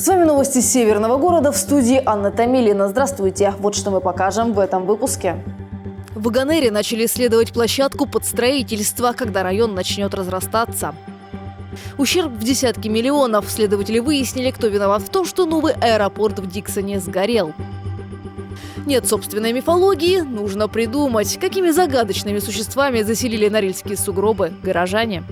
С вами новости Северного города, в студии Анна Томилина. Здравствуйте. Вот что мы покажем в этом выпуске. В Аганере начали исследовать площадку под строительство, когда район начнет разрастаться. Ущерб в десятки миллионов. Следователи выяснили, кто виноват в том, что новый аэропорт в Диксоне сгорел. Нет собственной мифологии, нужно придумать, какими загадочными существами заселили норильские сугробы горожане.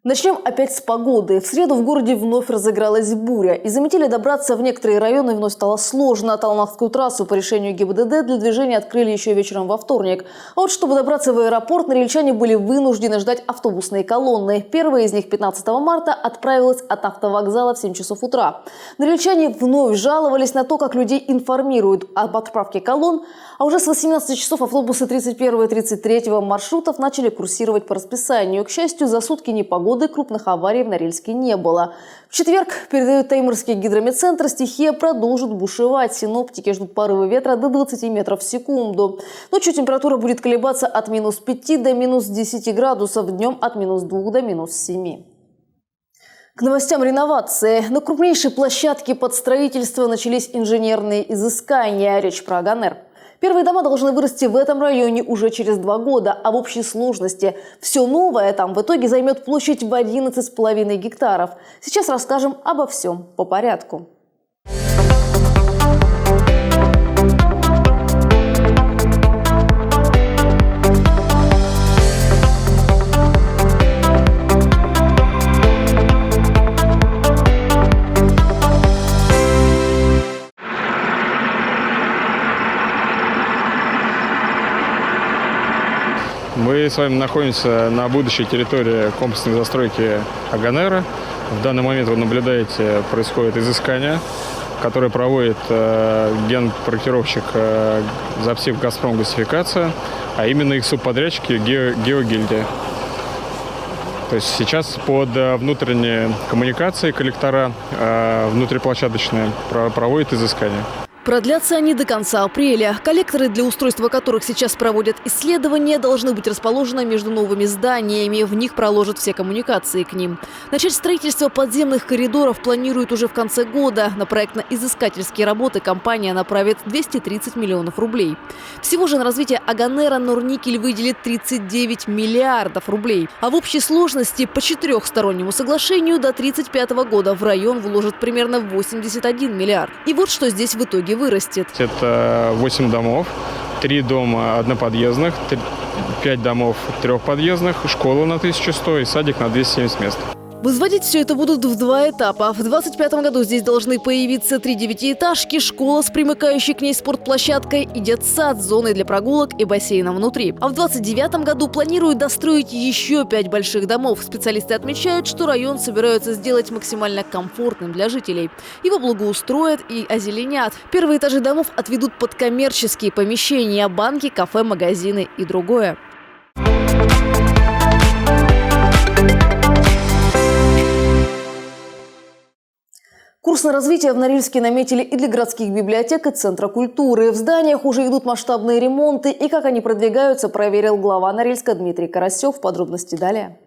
Начнем опять с погоды. В среду в городе вновь разыгралась буря. Из-за метели добраться в некоторые районы вновь стало сложно. Талмахскую трассу по решению ГИБДД для движения открыли еще вечером во вторник. А вот чтобы добраться в аэропорт, норильчане были вынуждены ждать автобусные колонны. Первая из них 15 марта отправилась от автовокзала в 7 часов утра. Норильчане вновь жаловались на то, как людей информируют об отправке колонн. А уже с 18 часов автобусы 31 и 33 маршрутов начали курсировать по расписанию. К счастью, за сутки непогоды крупных аварий в Норильске не было. В четверг, передает Таймырский гидрометцентр, стихия продолжит бушевать. Синоптики ждут порывы ветра до 20 метров в секунду. Ночью температура будет колебаться от минус 5 до минус 10 градусов, днем от минус 2 до минус 7. К новостям реновации. На крупнейшей площадке под строительство начались инженерные изыскания. Речь про Аганер. Первые дома должны вырасти в этом районе уже через 2 года, а в общей сложности все новое там в итоге займет площадь в 11,5 гектаров. Сейчас расскажем обо всем по порядку. Мы с вами находимся на будущей территории комплексной застройки Аганера. В данный момент вы наблюдаете, происходит изыскание, которое проводит генпроектировщик ЗАПСИФ «Газпром Газификация», а именно их субподрядчики Геогильдия. То есть сейчас под внутренние коммуникации коллектора внутриплощадочные проводят изыскание. Продлятся они до конца апреля. Коллекторы, для устройства которых сейчас проводят исследования, должны быть расположены между новыми зданиями. В них проложат все коммуникации к ним. Начать строительство подземных коридоров планируют уже в конце года. На проектно-изыскательские работы компания направит 230 миллионов рублей. Всего же на развитие Аганера Норникель выделит 39 миллиардов рублей. А в общей сложности по 4-стороннему соглашению до 1935 года в район вложат примерно 81 миллиард. И вот что здесь в итоге вырастет. Это 8 домов, 3 дома одноподъездных, 5 домов трехподъездных, школа на 1100 и садик на 270 мест. Возводить все это будут в 2 этапа. В 2025 году здесь должны появиться 3 девятиэтажки, школа с примыкающей к ней спортплощадкой и детсад с зоной для прогулок и бассейном внутри. А в 2029 году планируют достроить еще 5 больших домов. Специалисты отмечают, что район собираются сделать максимально комфортным для жителей. Его благоустроят и озеленят. Первые этажи домов отведут под коммерческие помещения, банки, кафе, магазины и другое. Курс на развитие в Норильске наметили и для городских библиотек и Центра культуры. В зданиях уже идут масштабные ремонты. И как они продвигаются, проверил глава Норильска Дмитрий Карасев. Подробности далее.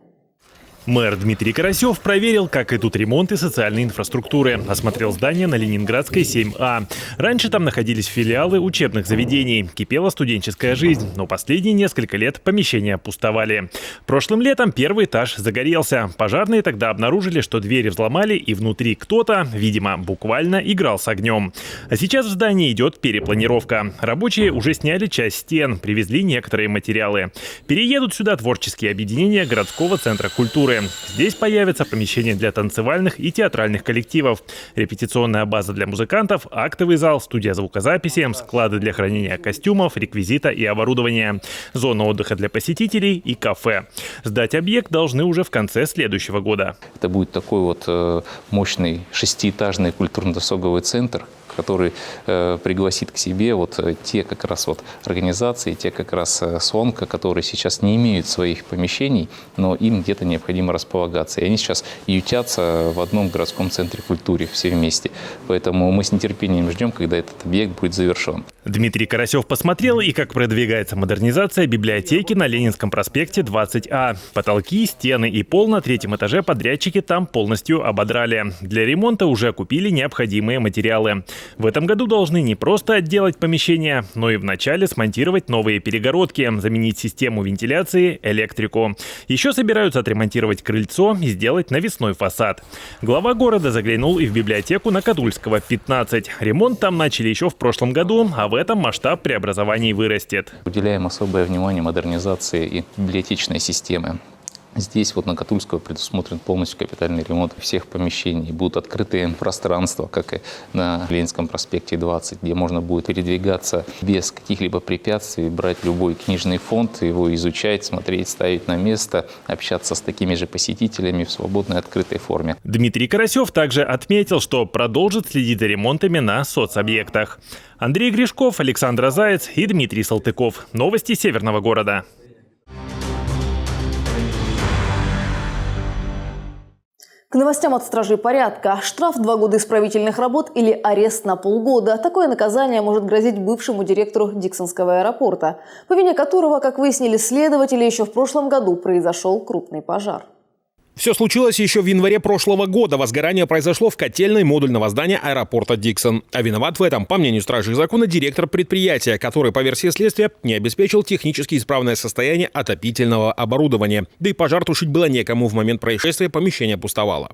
Мэр Дмитрий Карасев проверил, как идут ремонты социальной инфраструктуры. Осмотрел здание на Ленинградской 7А. Раньше там находились филиалы учебных заведений. Кипела студенческая жизнь, но последние несколько лет помещения пустовали. Прошлым летом первый этаж загорелся. Пожарные тогда обнаружили, что двери взломали, и внутри кто-то, видимо, буквально играл с огнем. А сейчас в здании идет перепланировка. Рабочие уже сняли часть стен, привезли некоторые материалы. Переедут сюда творческие объединения городского центра культуры. Здесь появятся помещения для танцевальных и театральных коллективов, репетиционная база для музыкантов, актовый зал, студия звукозаписи, склады для хранения костюмов, реквизита и оборудования, зона отдыха для посетителей и кафе. Сдать объект должны уже в конце следующего года. Это будет такой вот мощный 6-этажный культурно-досуговый центр, который пригласит к себе вот те как раз вот организации, те как раз СОНКа, которые сейчас не имеют своих помещений, но им где-то необходимо располагаться. И они сейчас ютятся в одном городском центре культуры все вместе. Поэтому мы с нетерпением ждем, когда этот объект будет завершен. Дмитрий Карасев посмотрел и как продвигается модернизация библиотеки на Ленинском проспекте 20А. Потолки, стены и пол на 3-м этаже подрядчики там полностью ободрали. Для ремонта уже купили необходимые материалы. В этом году должны не просто отделать помещение, но и вначале смонтировать новые перегородки, заменить систему вентиляции, электрику. Еще собираются отремонтировать крыльцо и сделать навесной фасад. Глава города заглянул и в библиотеку на Кадульского, 15. Ремонт там начали еще в прошлом году, а в этом масштаб преобразований вырастет. Уделяем особое внимание модернизации и библиотечной системы. Здесь вот на Кадульского предусмотрен полностью капитальный ремонт всех помещений. Будут открытые пространства, как и на Ленинском проспекте 20, где можно будет передвигаться без каких-либо препятствий, брать любой книжный фонд, его изучать, смотреть, ставить на место, общаться с такими же посетителями в свободной открытой форме. Дмитрий Карасев также отметил, что продолжит следить за ремонтами на соцобъектах. Андрей Гришков, Александр Заяц и Дмитрий Салтыков. Новости Северного города. К новостям от стражей порядка. Штраф 2 года исправительных работ или арест на полгода. Такое наказание может грозить бывшему директору Диксонского аэропорта, по вине которого, как выяснили следователи, еще в прошлом году произошел крупный пожар. Все случилось еще в январе прошлого года. Возгорание произошло в котельной модульного здания аэропорта Диксон. А виноват в этом, по мнению стражей закона, директор предприятия, который, по версии следствия, не обеспечил технически исправное состояние отопительного оборудования. Да и пожар тушить было некому. В момент происшествия помещение пустовало.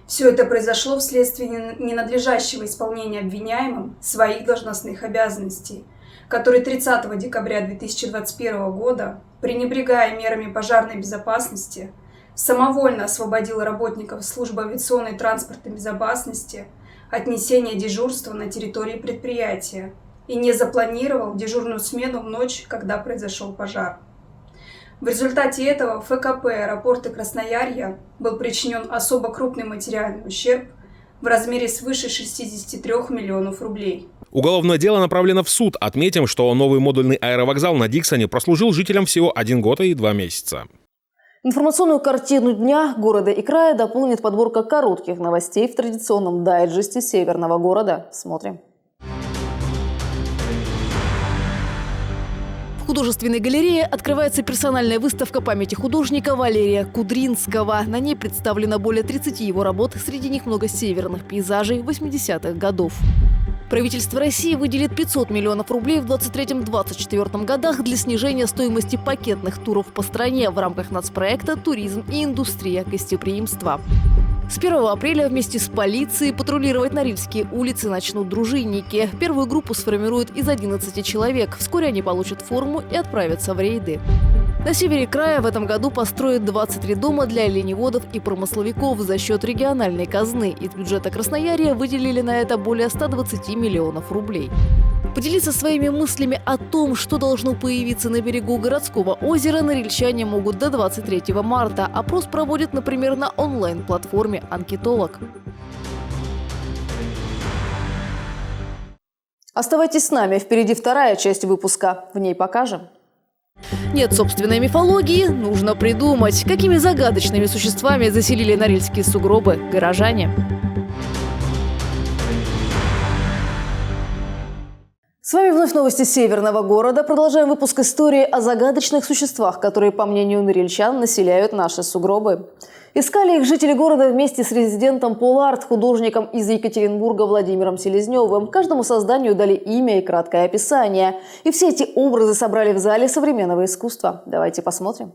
Все это произошло вследствие ненадлежащего исполнения обвиняемым своих должностных обязанностей, который 30 декабря 2021 года, пренебрегая мерами пожарной безопасности, самовольно освободил работников службы авиационной и транспортной безопасности от несения дежурства на территории предприятия и не запланировал дежурную смену в ночь, когда произошел пожар. В результате этого ФКП аэропорта Красноярья был причинен особо крупный материальный ущерб в размере свыше 63 миллионов рублей. Уголовное дело направлено в суд. Отметим, что новый модульный аэровокзал на Диксоне прослужил жителям всего 1 год и 2 месяца. Информационную картину дня города и края дополнит подборка коротких новостей в традиционном дайджесте Северного города. Смотрим. В художественной галерее открывается персональная выставка памяти художника Валерия Кудринского. На ней представлено более 30 его работ, среди них много северных пейзажей 80-х годов. Правительство России выделит 500 миллионов рублей в 2023-2024 годах для снижения стоимости пакетных туров по стране в рамках нацпроекта «Туризм и индустрия гостеприимства». С 1 апреля вместе с полицией патрулировать Норильские улицы начнут дружинники. Первую группу сформируют из 11 человек. Вскоре они получат форму и отправятся в рейды. На севере края в этом году построят 23 дома для оленеводов и промысловиков за счет региональной казны. Из бюджета Красноярья выделили на это более 120 миллионов рублей. Поделиться своими мыслями о том, что должно появиться на берегу городского озера, норильчане могут до 23 марта. Опрос проводит, например, на онлайн-платформе «Анкетолог». Оставайтесь с нами. Впереди вторая часть выпуска. В ней покажем. Нет собственной мифологии, нужно придумать, какими загадочными существами заселили норильские сугробы горожане. С вами вновь новости Северного города. Продолжаем выпуск истории о загадочных существах, которые, по мнению норильчан, населяют наши сугробы. Искали их жители города вместе с резидентом Поларт, художником из Екатеринбурга Владимиром Селезневым. Каждому созданию дали имя и краткое описание. И все эти образы собрали в зале современного искусства. Давайте посмотрим.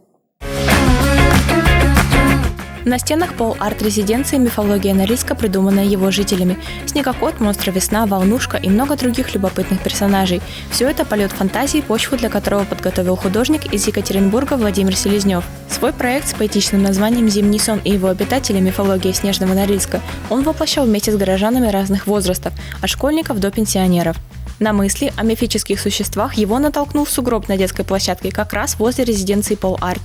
На стенах пол-арт-резиденции мифология Норильска, придуманная его жителями. Снегоход, монстр Весна, Волнушка и много других любопытных персонажей. Все это полет фантазии, почву для которого подготовил художник из Екатеринбурга Владимир Селезнев. Свой проект с поэтичным названием «Зимний сон» и его обитатели «Мифология снежного Норильска» он воплощал вместе с горожанами разных возрастов, от школьников до пенсионеров. На мысли о мифических существах его натолкнул сугроб на детской площадке как раз возле резиденции пол-арт.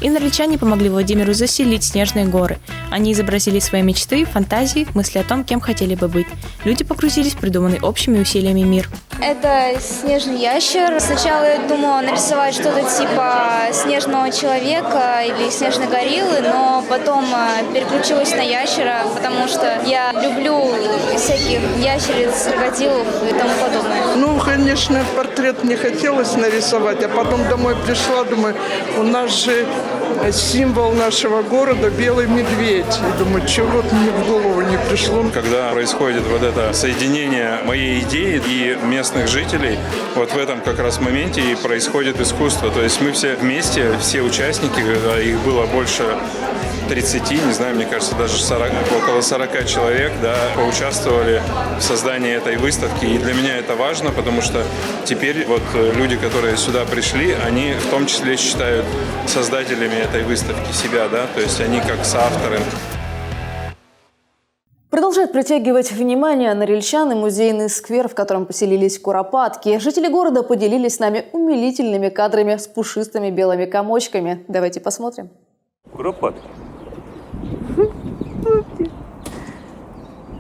Инорильчане помогли Владимиру заселить снежные горы. Они изобразили свои мечты, фантазии, мысли о том, кем хотели бы быть. Люди погрузились в придуманный общими усилиями мир. Это снежный ящер. Сначала я думала нарисовать что-то типа снежного человека или снежной гориллы, но потом переключилась на ящера, потому что я люблю всяких ящериц, крокодилов и тому подобное. Ну, конечно, портрет не хотелось нарисовать, а потом домой пришла, думаю, у нас же символ нашего города – белый медведь. И думаю, чего мне в голову не пришло. Когда происходит вот это соединение моей идеи и местных жителей, вот в этом как раз моменте и происходит искусство. То есть мы все вместе, все участники, их было больше 30, не знаю, мне кажется, даже 40, около 40 человек, да, поучаствовали в создании этой выставки. И для меня это важно, потому что теперь вот люди, которые сюда пришли, они в том числе считают создателями этой выставки себя, да, то есть они как соавторы. Продолжает притягивать внимание норильчан и музейный сквер, в котором поселились куропатки. Жители города поделились с нами умилительными кадрами с пушистыми белыми комочками. Давайте посмотрим. Куропатки.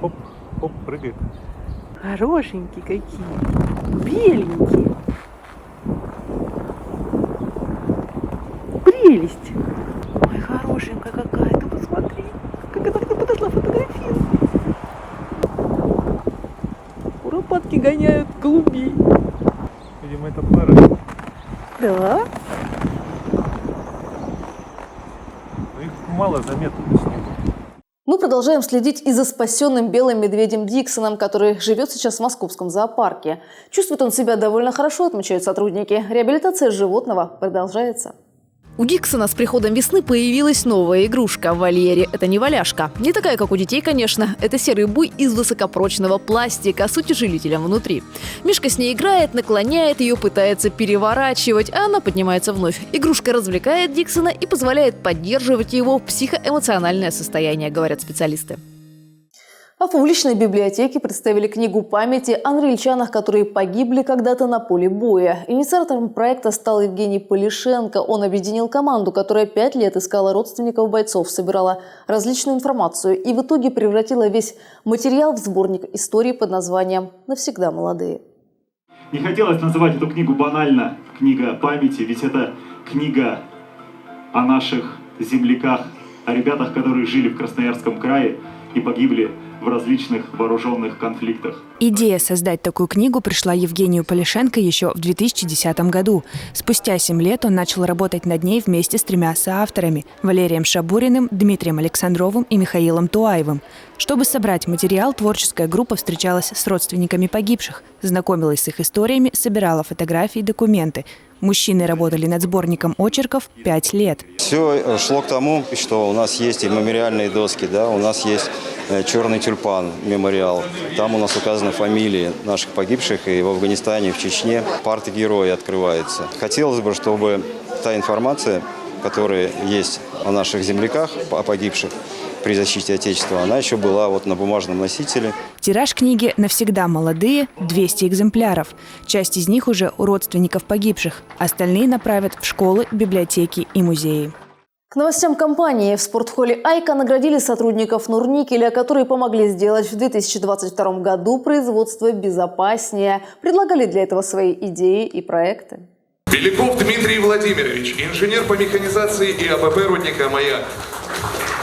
Оп, оп, прыгает. Хорошенькие какие. Беленькие. Прелесть. Ой, хорошенькая какая. Ты посмотри. Как она к нам подошла фотографировать. Куропатки гоняют голубей. Видимо, это пара. Да. Но их мало заметно на снегу. Мы продолжаем следить и за спасенным белым медведем Диксоном, который живет сейчас в московском зоопарке. Чувствует он себя довольно хорошо, отмечают сотрудники. Реабилитация животного продолжается. У Диксона с приходом весны появилась новая игрушка в вольере. Это не валяшка. Не такая, как у детей, конечно. Это серый буй из высокопрочного пластика с утяжелителем внутри. Мишка с ней играет, наклоняет ее, пытается переворачивать, а она поднимается вновь. Игрушка развлекает Диксона и позволяет поддерживать его психоэмоциональное состояние, говорят специалисты. А в публичной библиотеке представили книгу памяти о норильчанах, которые погибли когда-то на поле боя. Инициатором проекта стал Евгений Полишенко. Он объединил команду, которая 5 лет искала родственников бойцов, собирала различную информацию и в итоге превратила весь материал в сборник историй под названием «Навсегда молодые». Не хотелось называть эту книгу банально «Книга памяти», ведь это книга о наших земляках, о ребятах, которые жили в Красноярском крае и погибли в различных вооруженных конфликтах. Идея создать такую книгу пришла Евгению Полишенко еще в 2010 году. Спустя 7 лет он начал работать над ней вместе с 3 соавторами – Валерием Шабуриным, Дмитрием Александровым и Михаилом Туаевым. Чтобы собрать материал, творческая группа встречалась с родственниками погибших, знакомилась с их историями, собирала фотографии и документы. Мужчины работали над сборником очерков 5 лет. Все шло к тому, что у нас есть и мемориальные доски, да, у нас есть «Черный тюльпан» мемориал. Там у нас указаны фамилии наших погибших, и в Афганистане, и в Чечне парты герои открываются. Хотелось бы, чтобы та информация, которая есть о наших земляках, о погибших при защите Отечества, она еще была вот на бумажном носителе. Тираж книги «Навсегда молодые» – 200 экземпляров. Часть из них уже у родственников погибших. Остальные направят в школы, библиотеки и музеи. К новостям компании. В спортхолле «Айка» наградили сотрудников Норникеля, которые помогли сделать в 2022 году производство безопаснее. Предлагали для этого свои идеи и проекты. Беляков Дмитрий Владимирович, инженер по механизации и АПП рудника «Маяк».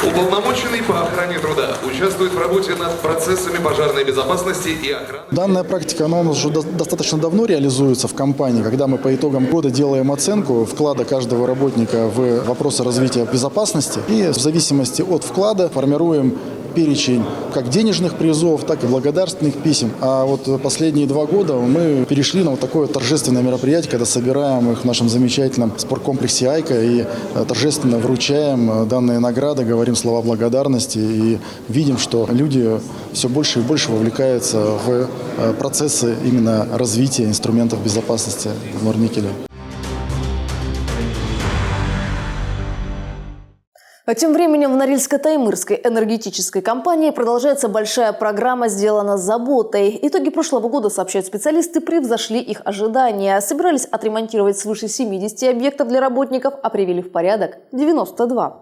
Уполномоченный по охране труда, участвует в работе над процессами пожарной безопасности и охраны. Данная практика, она у нас уже достаточно давно реализуется в компании, когда мы по итогам года делаем оценку вклада каждого работника в вопросы развития безопасности и в зависимости от вклада формируем перечень как денежных призов, так и благодарственных писем. А вот последние 2 года мы перешли на вот такое торжественное мероприятие, когда собираем их в нашем замечательном спорткомплексе «Айка» и торжественно вручаем данные награды, говорим слова благодарности и видим, что люди все больше и больше вовлекаются в процессы именно развития инструментов безопасности в Норникеле. А тем временем в Норильско-Таймырской энергетической компании продолжается большая программа «Сделано с заботой». Итоги прошлого года, сообщают специалисты, превзошли их ожидания. Собирались отремонтировать свыше 70 объектов для работников, а привели в порядок 92.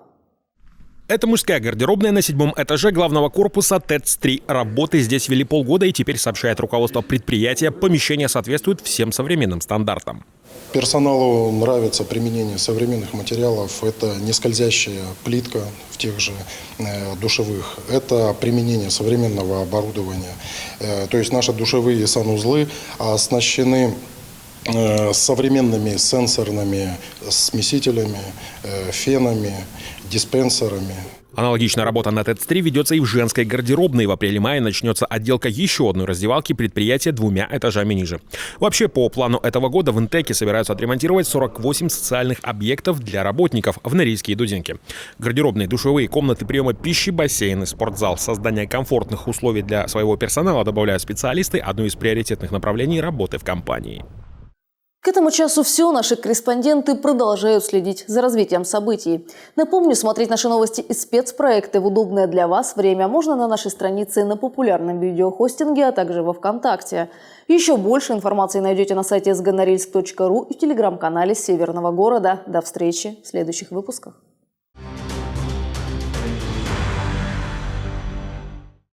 Это мужская гардеробная на 7-м этаже главного корпуса ТЭЦ-3. Работы здесь вели полгода, и теперь, сообщает руководство предприятия, помещение соответствует всем современным стандартам. Персоналу нравится применение современных материалов. Это нескользящая плитка в тех же душевых. Это применение современного оборудования. То есть наши душевые санузлы оснащены современными сенсорными смесителями, фенами, диспенсерами. Аналогичная работа на ТЭЦ-3 ведется и в женской гардеробной. В апреле-мае начнется отделка еще одной раздевалки предприятия 2 этажами ниже. Вообще, по плану этого года в Интеке собираются отремонтировать 48 социальных объектов для работников в Норильске и Дудинке. Гардеробные, душевые, комнаты приема пищи, бассейны, спортзал. Создание комфортных условий для своего персонала, добавляют специалисты, одно из приоритетных направлений работы в компании. К этому часу все. Наши корреспонденты продолжают следить за развитием событий. Напомню, смотреть наши новости и спецпроекты в удобное для вас время можно на нашей странице на популярном видеохостинге, а также во ВКонтакте. Еще больше информации найдете на сайте sgnorilsk.ru и в телеграм-канале Северного города. До встречи в следующих выпусках.